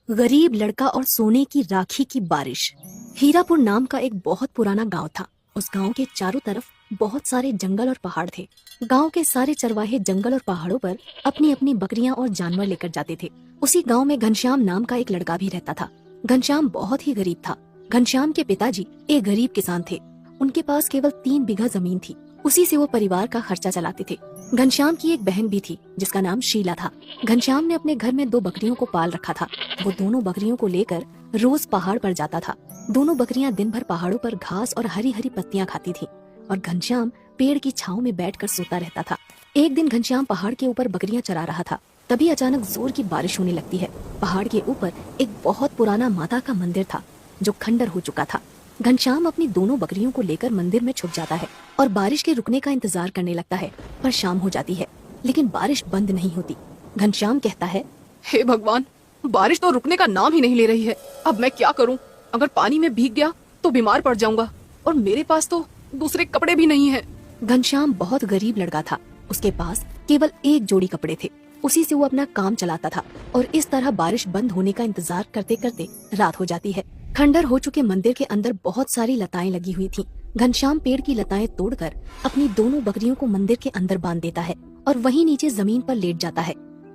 गरीब लड़का और सोने की राखी की बारिश। हीरापुर नाम का एक बहुत पुराना गांव था। उस गांव के चारों तरफ बहुत सारे जंगल और पहाड़ थे। गांव के सारे चरवाहे जंगल और पहाड़ों पर अपनी अपनी बकरियां और जानवर लेकर जाते थे। उसी गांव में घनश्याम नाम का एक लड़का भी रहता था। घनश्याम बहुत ही गरीब था। घनश्याम के पिताजी एक गरीब किसान थे। उनके पास केवल 3 बीघा जमीन थी। उसी से वो परिवार का खर्चा चलाते थे। घनश्याम की एक बहन भी थी जिसका नाम शीला था। घनश्याम ने अपने घर में 2 बकरियों को पाल रखा था। वो दोनों बकरियों को लेकर रोज पहाड़ पर जाता था। दोनों बकरियां दिन भर पहाड़ों पर घास और हरी हरी पत्तियां खाती थीं और घनश्याम पेड़ की छांव में बैठकर सोता रहता था। एक दिन घनश्याम पहाड़ के ऊपर बकरियां चरा रहा था। तभी अचानक जोर की बारिश होने लगती है। पहाड़ के ऊपर एक बहुत पुराना माता का मंदिर था जो खंडर हो चुका था। घनश्याम अपनी दोनों बकरियों को लेकर मंदिर में छुप जाता है और बारिश के रुकने का इंतजार करने लगता है। पर शाम हो जाती है लेकिन बारिश बंद नहीं होती। घनश्याम कहता है, हे भगवान, बारिश तो रुकने का नाम ही नहीं ले रही है। अब मैं क्या करूं? अगर पानी में भीग गया तो बीमार पड़ जाऊंगा और मेरे पास तो दूसरे कपड़े भी नहीं हैं। घनश्याम बहुत गरीब लड़का था। उसके पास केवल एक जोड़ी कपड़े थे। उसी से वो अपना काम चलाता था और इस तरह बारिश बंद होने का इंतजार करते करते रात हो जाती है। खंडर हो चुके मंदिर के अंदर बहुत सारी लताएं लगी हुई थीं। घनश्याम पेड़ की लताएं तोड़कर अपनी दोनों बकरियों को मंदिर के अंदर बांध देता है और वहीं नीचे जमीन पर लेट जाता है।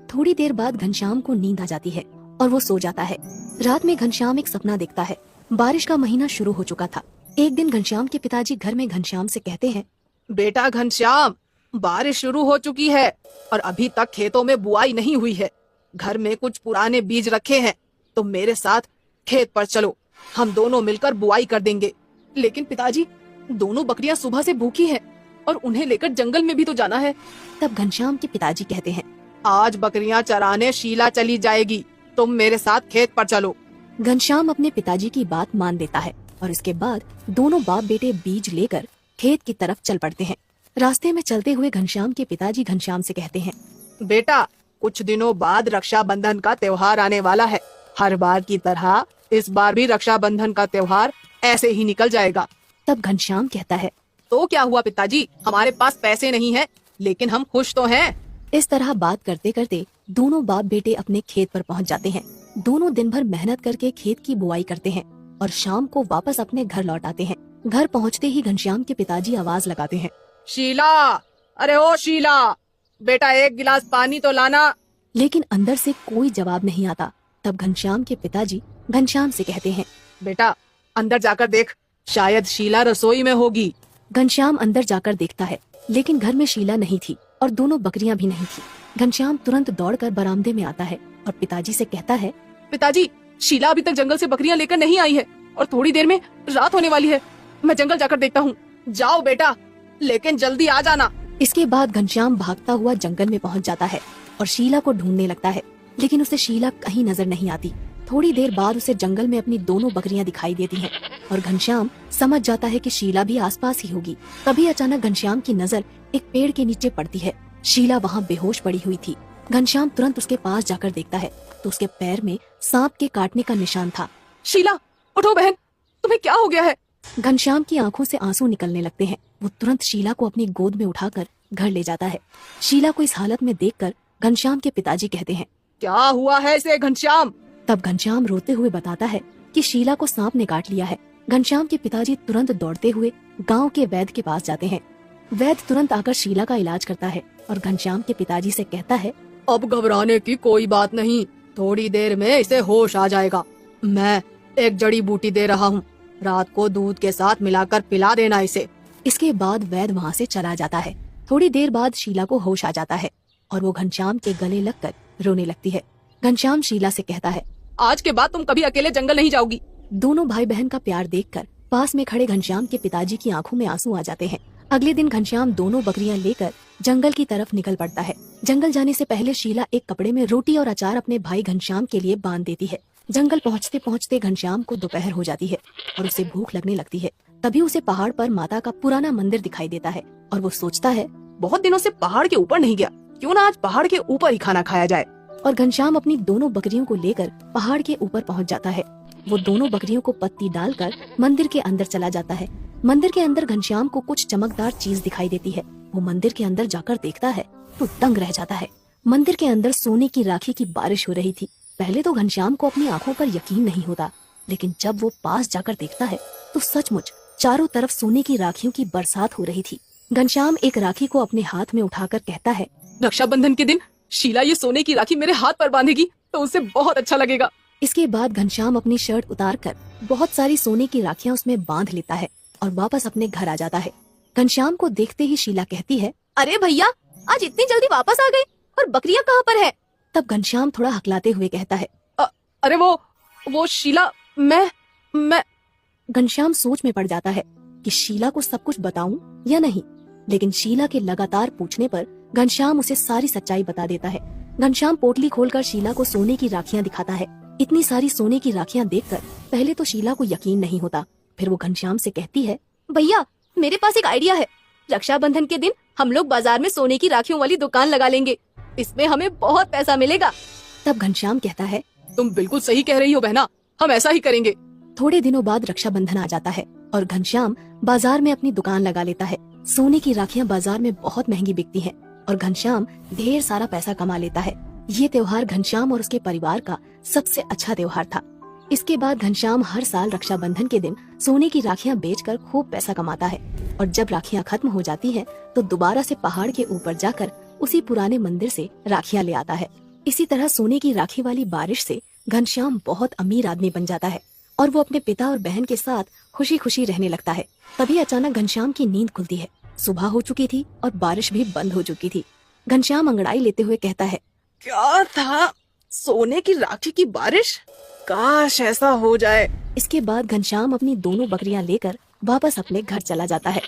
थोड़ी देर बाद घनश्याम को नींद आ जाती है और वो सो जाता है। रात में घनश्याम एक सपना देखता है। बारिश का महीना शुरू हो चुका था। एक दिन घनश्याम के पिताजी घर में घनश्याम से कहते हैं, बेटा घनश्याम, बारिश शुरू हो चुकी है और अभी तक खेतों में बुआई नहीं हुई है। घर में कुछ पुराने बीज रखे हैं, तो मेरे साथ खेत पर चलो, हम दोनों मिलकर बुआई कर देंगे। लेकिन पिताजी, दोनों बकरियां सुबह से भूखी हैं और उन्हें लेकर जंगल में भी तो जाना है। तब घनश्याम के पिताजी कहते हैं, आज बकरियां चराने शीला चली जाएगी, तुम मेरे साथ खेत पर चलो। घनश्याम अपने पिताजी की बात मान लेता है और इसके बाद दोनों बाप बेटे बीज लेकर खेत की तरफ चल पड़ते हैं। रास्ते में चलते हुए घनश्याम के पिताजी घनश्याम से कहते हैं, बेटा, कुछ दिनों बाद रक्षाबंधन का त्योहार आने वाला है। हर बार की तरह इस बार भी रक्षाबंधन का त्योहार ऐसे ही निकल जाएगा। तब घनश्याम कहता है, तो क्या हुआ पिताजी, हमारे पास पैसे नहीं हैं, लेकिन हम खुश तो हैं। इस तरह बात करते करते दोनों बाप बेटे अपने खेत पर पहुंच जाते हैं। दोनों दिन भर मेहनत करके खेत की बुआई करते हैं और शाम को वापस अपने घर लौट आते हैं। घर पहुंचते ही घनश्याम के पिताजी आवाज लगाते हैं, शीला, अरे ओ शीला, बेटा एक गिलास पानी तो लाना। लेकिन अंदर से कोई जवाब नहीं आता। तब घनश्याम के पिताजी घनश्याम से कहते हैं, बेटा अंदर जाकर देख, शायद शीला रसोई में होगी। घनश्याम अंदर जाकर देखता है लेकिन घर में शीला नहीं थी और दोनों बकरियां भी नहीं थी। घनश्याम तुरंत दौड़कर बरामदे में आता है और पिताजी से कहता है, पिताजी, शीला अभी तक जंगल से बकरियां लेकर नहीं आई है और थोड़ी देर में रात होने वाली है। मैं जंगल जाकर देखता हूँ। जाओ बेटा, लेकिन जल्दी आ जाना। इसके बाद घनश्याम भागता हुआ जंगल में पहुंच जाता है और शीला को ढूंढने लगता है, लेकिन उसे शीला कहीं नजर नहीं आती। थोड़ी देर बाद उसे जंगल में अपनी दोनों बकरियां दिखाई देती हैं और घनश्याम समझ जाता है कि शीला भी आसपास ही होगी। तभी अचानक घनश्याम की नजर एक पेड़ के नीचे पड़ती है। शीला वहाँ बेहोश पड़ी हुई थी। घनश्याम तुरंत उसके पास जाकर देखता है तो उसके पैर में सांप के काटने का निशान था। शीला, उठो बहन, तुम्हें क्या हो गया है? घनश्याम की आंखों से आंसू निकलने लगते हैं। वो तुरंत शीला को अपनी गोद में उठाकर घर ले जाता है। शीला को इस हालत में देखकर घनश्याम के पिताजी कहते हैं, क्या हुआ है इसे घनश्याम? तब घनश्याम रोते हुए बताता है कि शीला को सांप ने काट लिया है। घनश्याम के पिताजी तुरंत दौड़ते हुए गांव के वैद्य के पास जाते हैं। वैद्य तुरंत आकर शीला का इलाज करता है और घनश्याम के पिताजी से कहता है, अब घबराने की कोई बात नहीं, थोड़ी देर में इसे होश आ जाएगा। मैं एक जड़ी बूटी दे रहा हूँ, रात को दूध के साथ मिलाकर पिला देना इसे। इसके बाद वैद्य वहाँ से चला जाता है। थोड़ी देर बाद शीला को होश आ जाता है और वो घनश्याम के गले लगकर रोने लगती है। घनश्याम शीला से कहता है, आज के बाद तुम कभी अकेले जंगल नहीं जाओगी। दोनों भाई बहन का प्यार देखकर पास में खड़े घनश्याम के पिताजी की आंखों में आंसू आ जाते हैं। अगले दिन घनश्याम दोनों बकरियां लेकर जंगल की तरफ निकल पड़ता है। जंगल जाने से पहले शीला एक कपड़े में रोटी और अचार अपने भाई घनश्याम के लिए बांध देती है। जंगल पहुँचते पहुँचते घनश्याम को दोपहर हो जाती है और उसे भूख लगने लगती है। तभी उसे पहाड़ पर माता का पुराना मंदिर दिखाई देता है और वो सोचता है, बहुत दिनों से पहाड़ के ऊपर नहीं गया, क्यों ना आज पहाड़ के ऊपर ही खाना खाया जाए। और घनश्याम अपनी दोनों बकरियों को लेकर पहाड़ के ऊपर पहुंच जाता है। वो दोनों बकरियों को पत्ती डालकर मंदिर के अंदर चला जाता है। मंदिर के अंदर घनश्याम को कुछ चमकदार चीज दिखाई देती है। वो मंदिर के अंदर जाकर देखता है तो दंग रह जाता है। मंदिर के अंदर सोने की राखी की बारिश हो रही थी। पहले तो घनश्याम को अपनी आंखों पर यकीन नहीं होता, लेकिन जब वो पास जाकर देखता है तो सचमुच चारों तरफ सोने की राखियों की बरसात हो रही थी। घनश्याम एक राखी को अपने हाथ में उठाकर कहता है, रक्षाबंधन के दिन शीला ये सोने की राखी मेरे हाथ पर बांधेगी तो उसे बहुत अच्छा लगेगा। इसके बाद घनश्याम अपनी शर्ट उतार कर बहुत सारी सोने की राखियां उसमें बांध लेता है और वापस अपने घर आ जाता है। घनश्याम को देखते ही शीला कहती है, अरे भैया, आज इतनी जल्दी वापस आ गए और बकरियां कहाँ पर है? तब घनश्याम थोड़ा हकलाते हुए कहता है, अरे वो शीला, मैं घनश्याम सोच में पड़ जाता है कि शीला को सब कुछ बताऊं या नहीं, लेकिन शीला के लगातार पूछने पर घनश्याम उसे सारी सच्चाई बता देता है। घनश्याम पोटली खोलकर शीला को सोने की राखियां दिखाता है। इतनी सारी सोने की राखियां देखकर पहले तो शीला को यकीन नहीं होता, फिर वो घनश्याम से कहती है, भैया, मेरे पास एक आइडिया है। रक्षाबंधन के दिन हम लोग बाजार में सोने की राखियों वाली दुकान लगा लेंगे, इसमें हमें बहुत पैसा मिलेगा। तब घनश्याम कहता है, तुम बिल्कुल सही कह रही हो बहना, हम ऐसा ही करेंगे। थोड़े दिनों बाद रक्षाबंधन आ जाता है और घनश्याम बाजार में अपनी दुकान लगा लेता है। सोने की राखियां बाजार में बहुत महंगी बिकती हैं और घनश्याम ढेर सारा पैसा कमा लेता है। ये त्योहार घनश्याम और उसके परिवार का सबसे अच्छा त्योहार था। इसके बाद घनश्याम हर साल रक्षाबंधन के दिन सोने की राखियां बेचकर खूब पैसा कमाता है और जब राखियां खत्म हो जाती हैं तो दोबारा से पहाड़ के ऊपर जाकर उसी पुराने मंदिर से राखियां ले आता है। इसी तरह सोने की राखी वाली बारिश से घनश्याम बहुत अमीर आदमी बन जाता है और वो अपने पिता और बहन के साथ खुशी खुशी रहने लगता है। तभी अचानक घनश्याम की नींद खुलती है। सुबह हो चुकी थी और बारिश भी बंद हो चुकी थी। घनश्याम अंगड़ाई लेते हुए कहता है, क्या था? सोने की राखी की बारिश? काश ऐसा हो जाए। इसके बाद घनश्याम अपनी दोनों बकरियां लेकर वापस अपने घर चला जाता है।